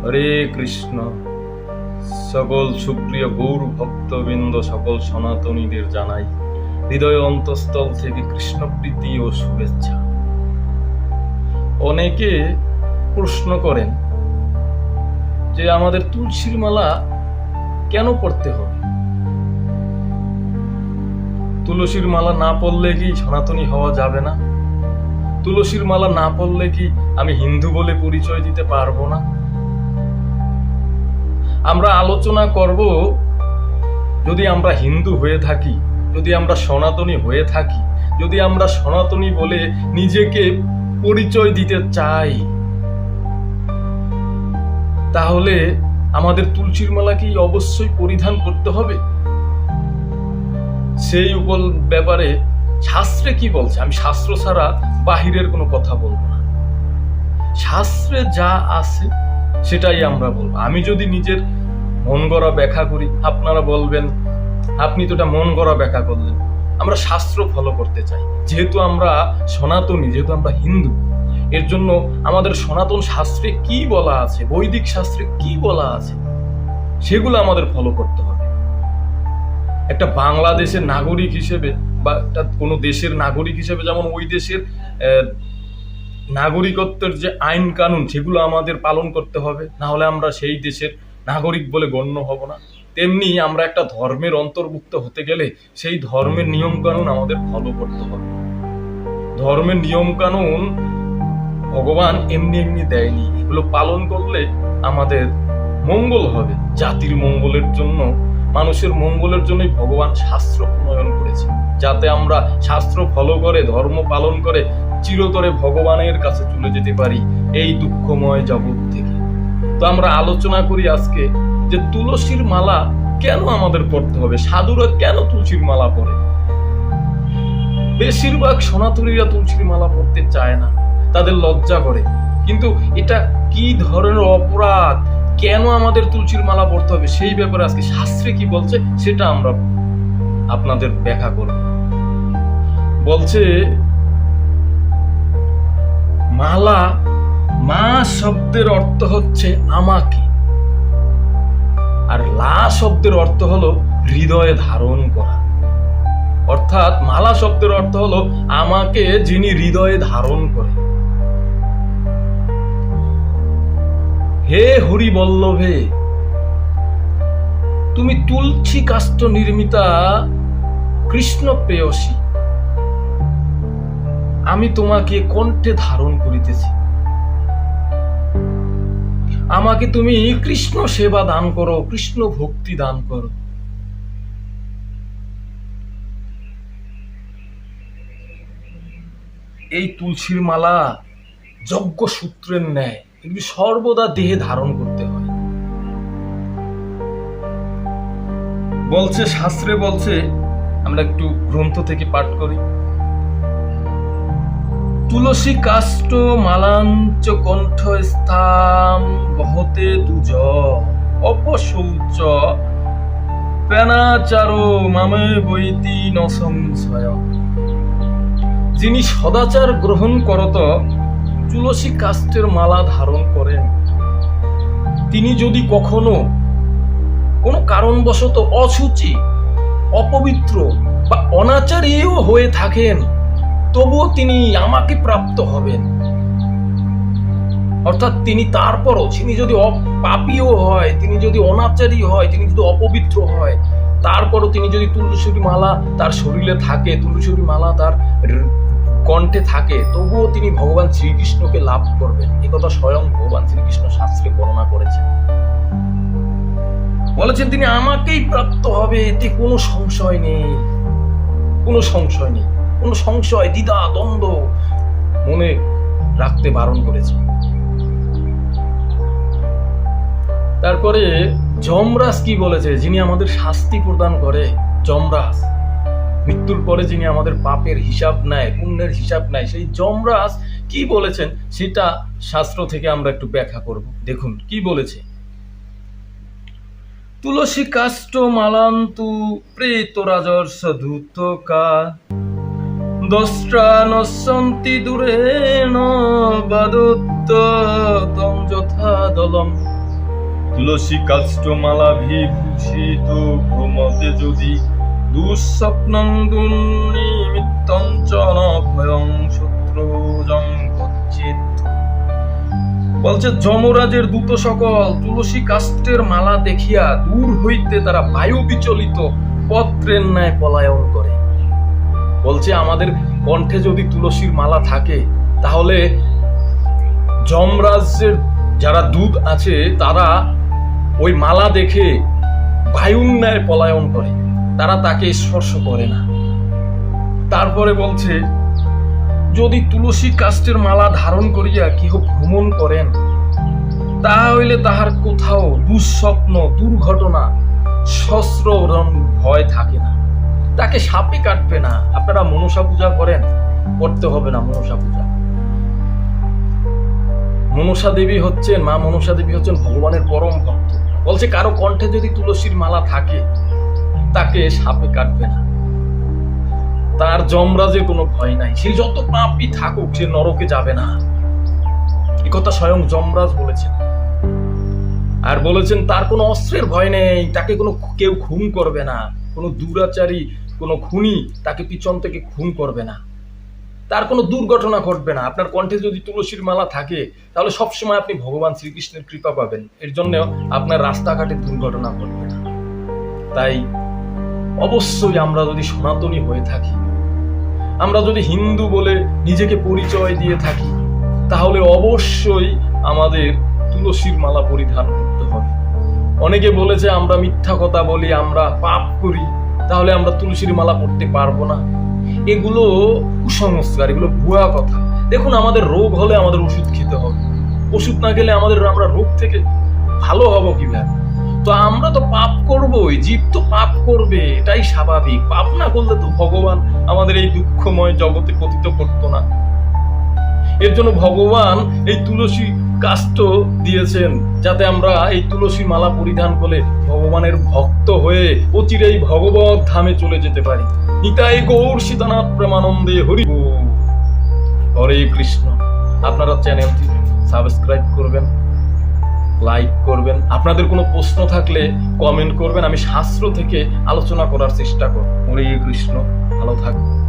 হরে কৃষ্ণ। সকল সুপ্রিয় গৌর ভক্তবৃন্দ, সকল সনাতনীদের জানাই হৃদয় অন্তঃস্থল থেকে কৃষ্ণপ্রীতি ও শুভেচ্ছা। অনেকে প্রশ্ন করেন যে আমাদের তুলসীর মালা কেন পড়তে হবে? তুলসীর মালা না পড়লে কি সনাতনী হওয়া যাবে না? তুলসীর মালা না পড়লে কি আমি হিন্দু বলে পরিচয় দিতে পারবো না? আমরা আলোচনা করব, যদি আমরা হিন্দু হয়ে থাকি, যদি আমরা সনাতনী হয়ে থাকি, যদি আমরা সনাতনী বলে নিজেকে পরিচয় দিতে চাই, তাহলে আমাদের তুলসীর মালা কি অবশ্যই পরিধান করতে হবে? সেই ব্যাপারে শাস্ত্রে কি বলছে? আমি শাস্ত্র ছাড়া বাহিরের কোনো কথা বলবো না। শাস্ত্রে যা আছে সেটাই আমরা বলবো। আমি যদি নিজের মন গড়া ব্যাখ্যা করি, আপনারা বলবেন আপনি তো এটা মন গড়া ব্যাখ্যা করলেন। আমরা শাস্ত্র ফলো করতে চাই, যেহেতু আমরা সনাতনী, যেহেতু আমরা হিন্দু। এর জন্য আমাদের সনাতন শাস্ত্রে কি বলা আছে, বৈদিক শাস্ত্রে কি বলা আছে, সেগুলো আমাদের ফলো করতে হবে। একটা বাংলাদেশের নাগরিক হিসেবে বা একটা কোনো দেশের নাগরিক হিসেবে যেমন ওই দেশের নাগরিকত্বের যে আইন কানুন, সেগুলো আমাদের পালন করতে হবে, না হলে আমরা সেই দেশের নাগরিক বলে গণ্য হব না। তেমনি আমরা একটা ধর্মের অন্তর্ভুক্ত হতে গেলে সেই ধর্মের নিয়ম কানুন আমাদের ফলো করতে হবে। ধর্মের নিয়ম কানুন ভগবান এমনি এমনি দেয়নি, এগুলো পালন করলে আমাদের মঙ্গল হবে। জাতির মঙ্গলের জন্য, মানুষের মঙ্গলের জন্যই ভগবান শাস্ত্র প্রণয়ন করেছে, যাতে আমরা শাস্ত্র ফলো করে, ধর্ম পালন করে চিরতরে ভগবানের কাছে চলে যেতে পারি এই দুঃখময় জগৎ থেকে। তো আমরা আলোচনা করি আজকে যে তুলসীর মালা কেন আমাদের পড়তে হবে, সাধুরা কেন তুলসীর মালা পরে। বেশিরভাগ সনাতনীরা তুলসীর মালা পড়তে চায় না, তাদের লজ্জা করে। কিন্তু এটা কি ধরনের অপরাধ, কেন আমাদের তুলসীর মালা পড়তে হবে, সেই ব্যাপারে আজকে শাস্ত্রে কি বলছে সেটা আমরা আপনাদের ব্যাখ্যা করব। বলছে মালা, মা শব্দের অর্থ হচ্ছে আমাকে, আর লা শব্দের অর্থ হলো হৃদয়ে ধারণ করা। অর্থাৎ মালা শব্দের অর্থ হলো আমাকে যিনি হৃদয়ে ধারণ করে। হে হরি বল্লভে, তুমি তুলসী কাষ্ঠ নির্মিতা কৃষ্ণ প্রেয়সী, আমি তোমাকে কণ্ঠে ধারণ করিতেছি। আমাকে তুমি কৃষ্ণ সেবা দান করো, কৃষ্ণ ভক্তি দান করো। এই তুলসীর মালা যজ্ঞ সূত্রের ন্যায়, এগুলি সর্বদা দেহে ধারণ করতে হয়। বলছে, শাস্ত্রে বলছে, আমরা একটু গ্রন্থ থেকে পাঠ করি। তুলসী কাষ্ঠ মালাঞ্চ কণ্ঠ স্থাম বহতে তুজ অপশৌচ পেনাচারো মামে বৈতি ন সংশয়। যিনি সদাচার গ্রহণ করত তুলসী কাষ্ঠের মালা ধারণ করেন, তিনি যদি কখনো কোনো কারণবশত অশুচি, অপবিত্র বা অনাচারীও হয়ে থাকেন, তবুও তিনি আমাকে প্রাপ্ত হবেন। অর্থাৎ তিনি তারপরও, তিনি যদি পাপীও হয়, তিনি যদি অনাচারী হয়, তিনি যদি অপবিত্র হয়, তারপরও তিনি যদি তুলসীর মালা তার শরীরে থাকে, তুলসীর মালা তার কণ্ঠে থাকে, তবুও তিনি ভগবান শ্রীকৃষ্ণকে লাভ করবেন। এই কথা স্বয়ং ভগবান শ্রীকৃষ্ণ শাস্ত্রে বর্ণনা করেছেন। বলেছেন তিনি আমাকেই প্রাপ্ত হবে, এতে কোনো সংশয় নেই, কোনো সংশয় নেই, কোনো সংশয়, দ্বিধা, দ্বন্দ্ব মনে রাখতে বারণ করেছে। তারপরে যমরাজ কি বলেছে, যিনি আমাদের শাস্তি প্রদান করে, যমরাজ, মৃত্যুর পরে যিনি আমাদের পাপের হিসাব নেয়, পুণ্যের হিসাব নেয়, সেই যমরাজ কি বলেছেন সেটা শাস্ত্র থেকে আমরা একটু ব্যাখ্যা করব। দেখুন কি বলেছে। তুলসী কাষ্ঠ মালান্তু প্রেতরাজর্ষ ধূতকা দস্ত্রা নশ্যন্তি দূরেণ বাদত্ত তং যথা দলম তুলসী কাষ্ঠমালা বিভূষিত ভ্রমতে যদি দুঃস্বপ্নং দুর্নিমিত্তং চ ন ভয়ং শত্রুজং গচ্ছিত। বলছে যমরাজের দূত সকল তুলসী কাষ্ঠের মালা দেখিয়া দূর হইতে তারা বায়ু বিচলিত পত্রের ন্যায় পলায়ন করে। বলছে আমাদের কণ্ঠে যদি তুলসীর মালা থাকে তাহলে যমরাজ্যের যারা দূত আছে তারা ওই মালা দেখে বায়ুর ন্যায় পলায়ন করে, তারা তাকে স্পর্শ করে না। তারপরে বলছে যদি তুলসী কাষ্ঠের মালা ধারণ করিয়া কেহ ভ্রমণ করেন তাহলে তাহার কোথাও দুঃস্বপ্ন দুর্ঘটনা সস্ত্ররণ ভয় থাকে না, তাকে সাপে কাটবে না। আপনারা মনসা পূজা করেন, করতে হবে না মনসা পূজা। মনসা দেবী হচ্ছেন মা মনসা দেবী হচ্ছেন ভগবানের পরম ভক্ত। বলছে কারো কণ্ঠে যদি তুলসীর মালা থাকে তাকে সাপে কাটবে না, তার যমরাজের কোনো ভয় নাই, সে যত পাপই থাকুক সে নরকে যাবে না। এই কথা স্বয়ং যমরাজ বলেছেন। আর বলেছেন তার কোনো অস্ত্রের ভয় নেই, তাকে কোনো কেউ খুন করবে না, কোনো দুরাচারী কোনো খুনি তাকে পিছন থেকে খুন করবে না, তার কোনো দুর্ঘটনা ঘটবে না। আপনার কণ্ঠে যদি তুলসীর মালা থাকে তাহলে সবসময় আপনি ভগবান শ্রীকৃষ্ণের কৃপা পাবেন, এর জন্য আপনার রাস্তাঘাটে দুর্ঘটনা ঘটবে না। তাই অবশ্যই আমরা যদি সনাতনী হয়ে থাকি, আমরা যদি হিন্দু বলে নিজেকে পরিচয় দিয়ে থাকি, তাহলে অবশ্যই আমাদের তুলসীর মালা পরিধান করতে হবে। অনেকে বলেছে আমরা মিথ্যা কথা বলি, আমরা পাপ করি, তাহলে আমরা তুলসীর মালা পড়তে পারবো না। এগুলো কুসংস্কার, এগুলো ভুয়া কথা। দেখুন আমাদের রোগ হলে আমাদের ওষুধ খেতে হবে, ওষুধ না খেলে আমরা রোগ থেকে ভালো হব কিভাবে? তো আমরা তো পাপ করবোই, জীব তো পাপ করবে, এটাই স্বাভাবিক। পাপ না করলে তো ভগবান আমাদের এই দুঃখময় জগতে পতিত করতো না। এর জন্য ভগবান এই তুলসী কাষ্ঠ দিয়েছেন যাতে আমরা এই তুলসী মালা পরিধান করে ভগবানের ভক্ত হয়ে অচিরেই ভগবত ধামে চলে যেতে পারি। নিতাই গৌর সীতানাথ প্রেমানন্দে হরি বল। হরে কৃষ্ণ। আপনারা চ্যানেলটি সাবস্ক্রাইব করবেন, লাইক করবেন। আপনাদের কোনো প্রশ্ন থাকলে কমেন্ট করবেন, আমি শাস্ত্র থেকে আলোচনা করার চেষ্টা করব। হরে কৃষ্ণ। ভালো থাকবেন।